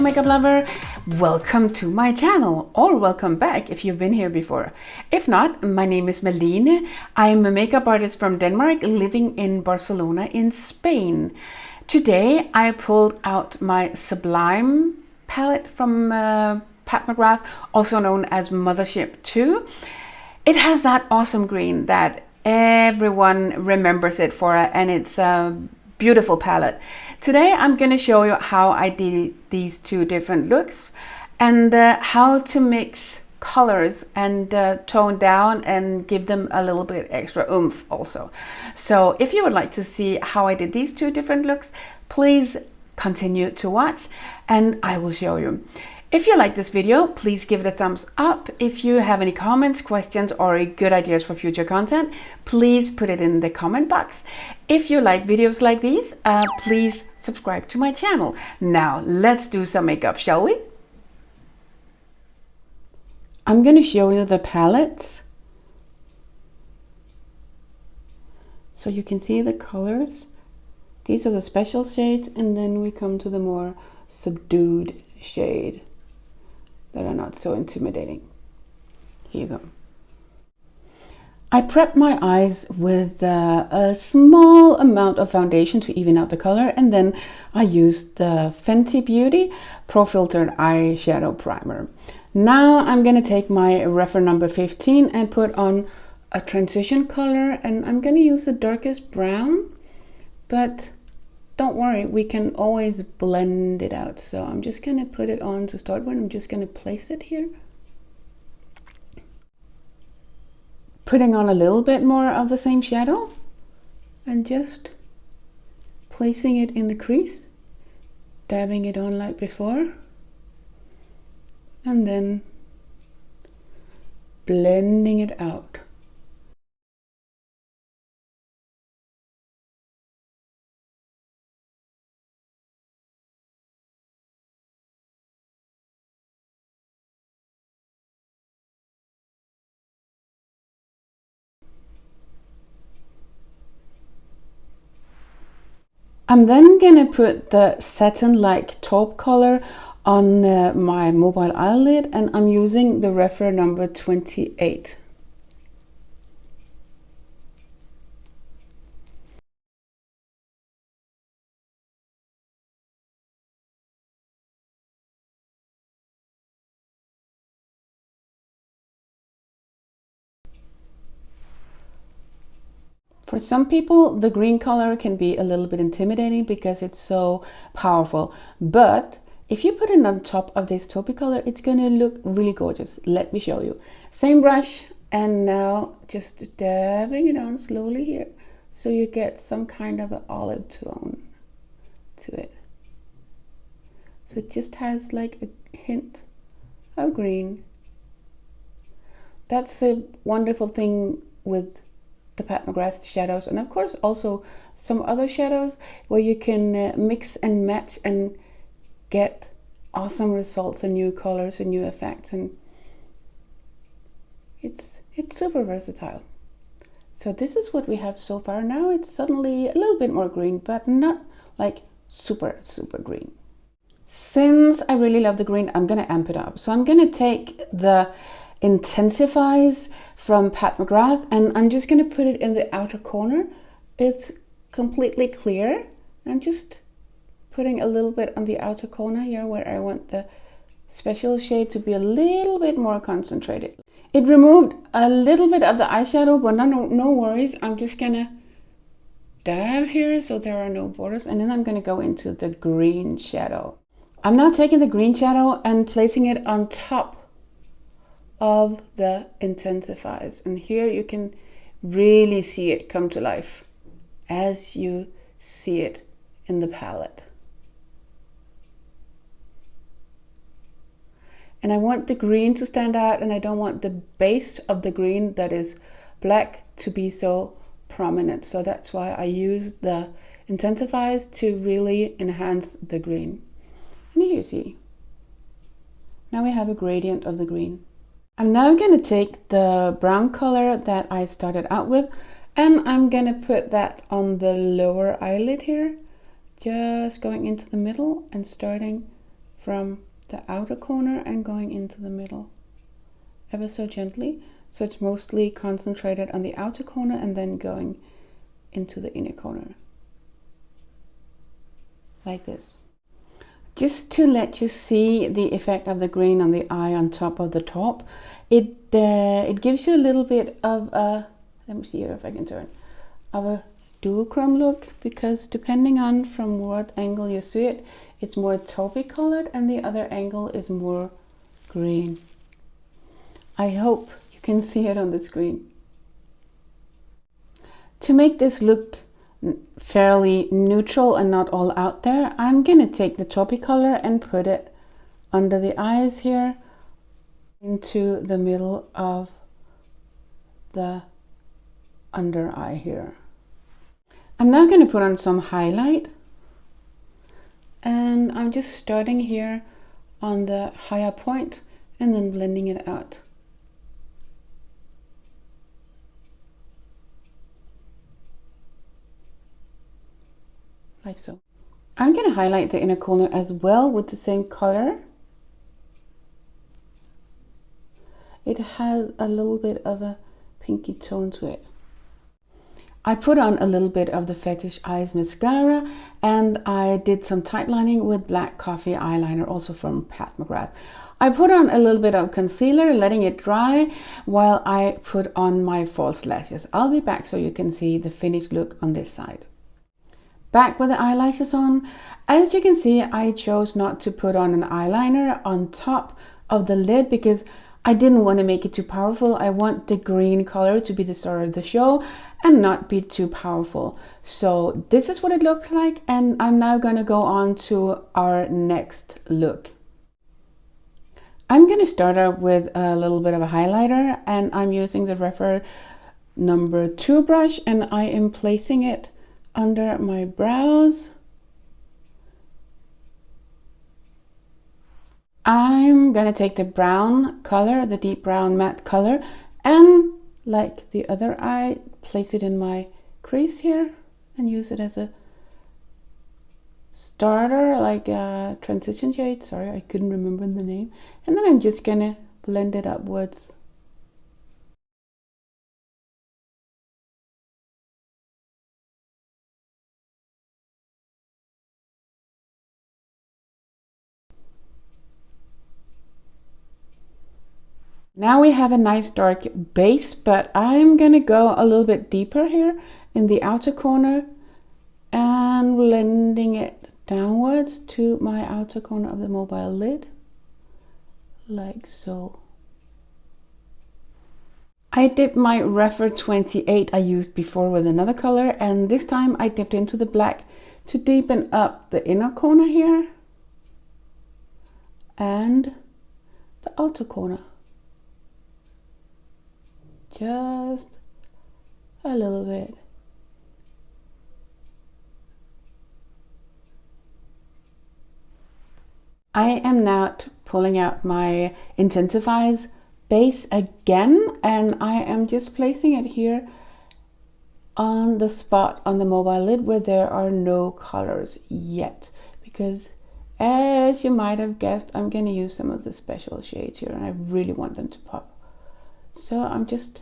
makeup lover. Welcome to my channel, or welcome back if you've been here before. If not, my name is Malene. I'm a makeup artist from Denmark living in Barcelona in Spain. Today I pulled out my Sublime palette from Pat McGrath, also known as Mothership II. It has that awesome green that everyone remembers it for, and it's a beautiful palette. Today I'm going to show you how I did these two different looks and how to mix colors and tone down and give them a little bit extra oomph also. So if you would like to see how I did these two different looks, please continue to watch and I will show you. If you like this video, please give it a thumbs up. If you have any comments, questions, or good ideas for future content, please put it in the comment box. If you like videos like these, please subscribe to my channel. Now, let's do some makeup, shall we? I'm going to show you the palettes so you can see the colors. These are the special shades, and then we come to the more subdued shade that are not so intimidating. Here you go. I prepped my eyes with a small amount of foundation to even out the color, and then I used the Fenty Beauty Pro Filtered Eyeshadow Primer. Now I'm going to take my reference number 15 and put on a transition color, and I'm going to use the darkest brown, but don't worry, we can always blend it out. So I'm just going to put it on to start with. I'm just going to place it here. Putting on a little bit more of the same shadow and just placing it in the crease, dabbing it on like before, and then blending it out. I'm then gonna put the satin-like taupe color on my mobile eyelid, and I'm using the reference number 28. For some people, the green color can be a little bit intimidating because it's so powerful. But if you put it on top of this taupey color, it's going to look really gorgeous. Let me show you. Same brush, and now just dabbing it on slowly here, so you get some kind of an olive tone to it. So it just has like a hint of green. That's a wonderful thing with the Pat McGrath shadows, and of course also some other shadows where you can mix and match and get awesome results and new colors and new effects, and it's super versatile. So this is what we have so far. Now it's suddenly a little bit more green, but not like super green. Since I really love the green, I'm gonna amp it up. So I'm gonna take the Intensifies from Pat McGrath, and I'm just going to put it in the outer corner. It's completely clear. I'm just putting a little bit on the outer corner here where I want the special shade to be a little bit more concentrated. It removed a little bit of the eyeshadow, but no worries. I'm just going to dab here so there are no borders, and then I'm going to go into the green shadow. I'm now taking the green shadow and placing it on top of the Intensifies, and here you can really see it come to life as you see it in the palette. And I want the green to stand out, and I don't want the base of the green that is black to be so prominent. So that's why I use the Intensifies to really enhance the green. And here you see, now we have a gradient of the green. I'm now going to take the brown color that I started out with, and I'm going to put that on the lower eyelid here, just going into the middle and starting from the outer corner and going into the middle ever so gently. So it's mostly concentrated on the outer corner and then going into the inner corner. Like this. Just to let you see the effect of the green on the eye on top of the top, it gives you a little bit of a, let me see here if I can turn, of a duochrome look, because depending on from what angle you see it, it's more taupey colored and the other angle is more green. I hope you can see it on the screen. To make this look fairly neutral and not all out there, I'm gonna take the taupey color and put it under the eyes here into the middle of the under eye here. I'm now going to put on some highlight, and I'm just starting here on the higher point and then blending it out. Like so. I'm going to highlight the inner corner as well with the same color. It has a little bit of a pinky tone to it. I put on a little bit of the Fetish Eyes mascara, and I did some tight lining with black coffee eyeliner, also from Pat McGrath. I put on a little bit of concealer, letting it dry while I put on my false lashes. I'll be back so you can see the finished look on this side. Back with the eyelashes on. As you can see, I chose not to put on an eyeliner on top of the lid because I didn't want to make it too powerful. I want the green color to be the star of the show and not be too powerful. So this is what it looks like, and I'm now going to go on to our next look. I'm going to start out with a little bit of a highlighter, and I'm using the Refer number 2 brush, and I am placing it under my brows. I'm gonna take the brown color, the deep brown matte color, and like the other eye, place it in my crease here and use it as a starter, like a transition shade. Sorry, I couldn't remember the name. And then I'm just gonna blend it upwards. Now we have a nice dark base, but I'm gonna go a little bit deeper here in the outer corner and blending it downwards to my outer corner of the mobile lid, like so. I dipped my Refer 28 I used before with another color, and this time I dipped into the black to deepen up the inner corner here and the outer corner. Just a little bit. I am now pulling out my Intensifies base again, and I am just placing it here on the spot on the mobile lid where there are no colors yet, because as you might have guessed, I'm going to use some of the special shades here and I really want them to pop. So I'm just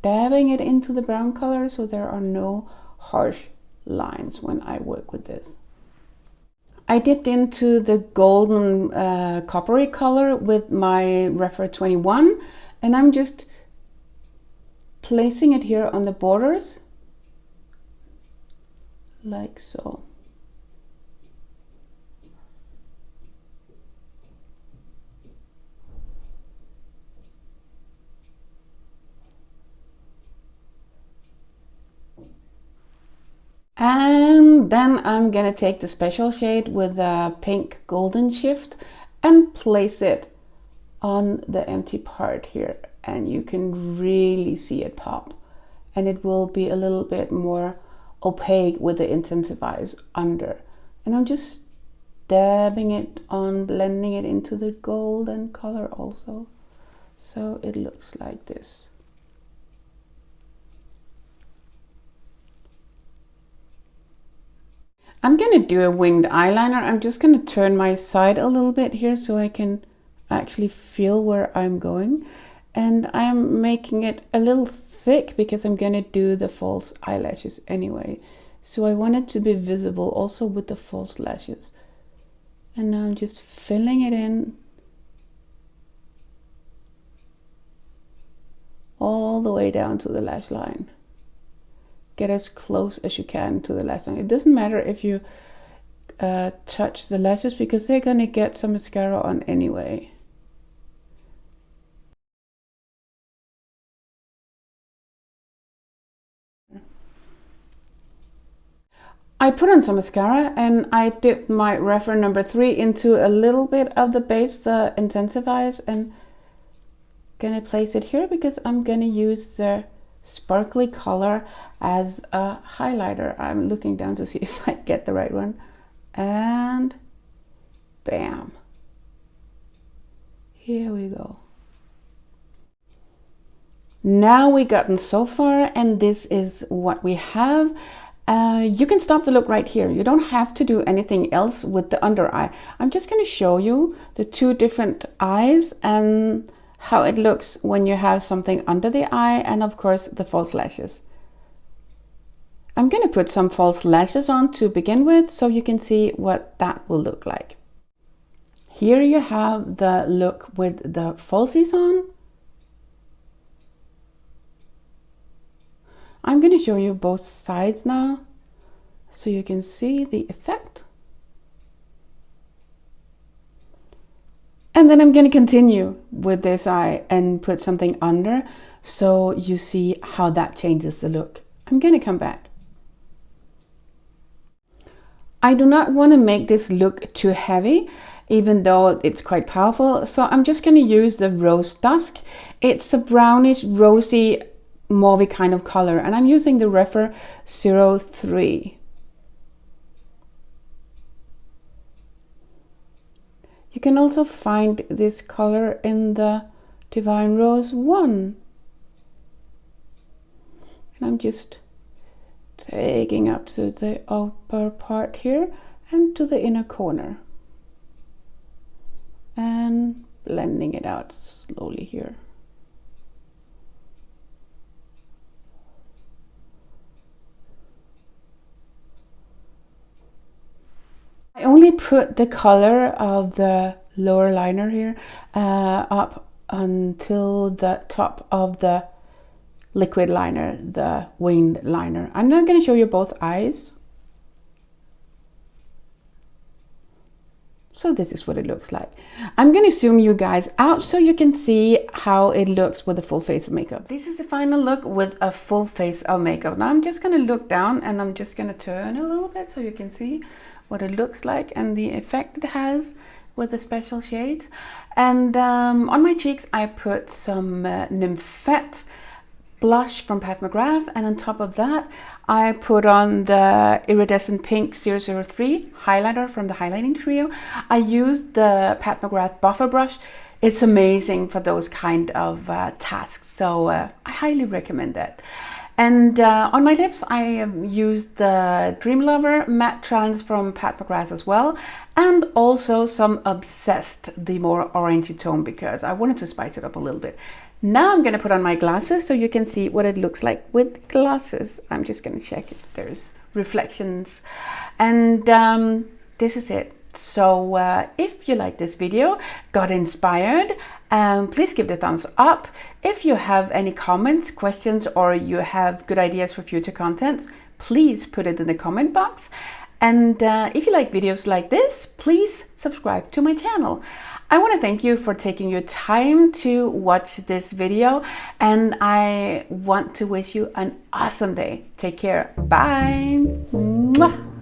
dabbing it into the brown color so there are no harsh lines when I work with this. I dipped into the golden coppery color with my Refer 21, and I'm just placing it here on the borders, like so. And then I'm gonna take the special shade with the pink golden shift and place it on the empty part here, and you can really see it pop, and it will be a little bit more opaque with the Intensifies under. And I'm just dabbing it on, blending it into the golden color also, so it looks like this. I'm gonna do a winged eyeliner. I'm just gonna turn my side a little bit here so I can actually feel where I'm going. And I'm making it a little thick because I'm gonna do the false eyelashes anyway. So I want it to be visible also with the false lashes. And now I'm just filling it in all the way down to the lash line. Get as close as you can to the lash line. It doesn't matter if you touch the lashes because they're gonna get some mascara on anyway. I put on some mascara and I dipped my reference number 3 into a little bit of the base that intensifies, and gonna place it here because I'm gonna use the sparkly color as a highlighter. I'm looking down to see if I get the right one, and bam, here we go. Now we gotten so far, and this is what we have. You can stop the look right here. You don't have to do anything else with the under eye. I'm just going to show you the 2 different eyes and how it looks when you have something under the eye, and of course the false lashes. I'm going to put some false lashes on to begin with so you can see what that will look like. Here you have the look with the falsies on. I'm going to show you both sides now so you can see the effect. And then I'm going to continue with this eye and put something under so you see how that changes the look. I'm going to come back. I do not want to make this look too heavy, even though it's quite powerful. So I'm just going to use the Rose Dusk. It's a brownish, rosy, mauve kind of color, and I'm using the Refer 03. You can also find this color in the Divine Rose 1. And I'm just taking up to the upper part here and to the inner corner and blending it out slowly here. I only put the color of the lower liner here up until the top of the liquid liner, the winged liner. I'm not going to show you both eyes. So this is what it looks like. I'm going to zoom you guys out so you can see how it looks with a full face of makeup. This is the final look with a full face of makeup. Now I'm just going to look down and I'm just going to turn a little bit so you can see what it looks like and the effect it has with the special shades. And on my cheeks I put some Nymphette blush from Pat McGrath, and on top of that I put on the Iridescent Pink 003 highlighter from the highlighting trio. I used the Pat McGrath buffer brush. It's amazing for those kind of tasks, so I highly recommend that. And on my lips I used the Dream Lover matte trans from Pat McGrath as well, and also some Obsessed, the more orangey tone, because I wanted to spice it up a little bit. Now I'm going to put on my glasses so you can see what it looks like with glasses. I'm just going to check if there's reflections. And this is it. So if you like this video, got inspired, please give it a thumbs up. If you have any comments, questions, or you have good ideas for future content, please put it in the comment box. And if you like videos like this, please subscribe to my channel. I want to thank you for taking your time to watch this video, and I want to wish you an awesome day. Take care. Bye. Mwah.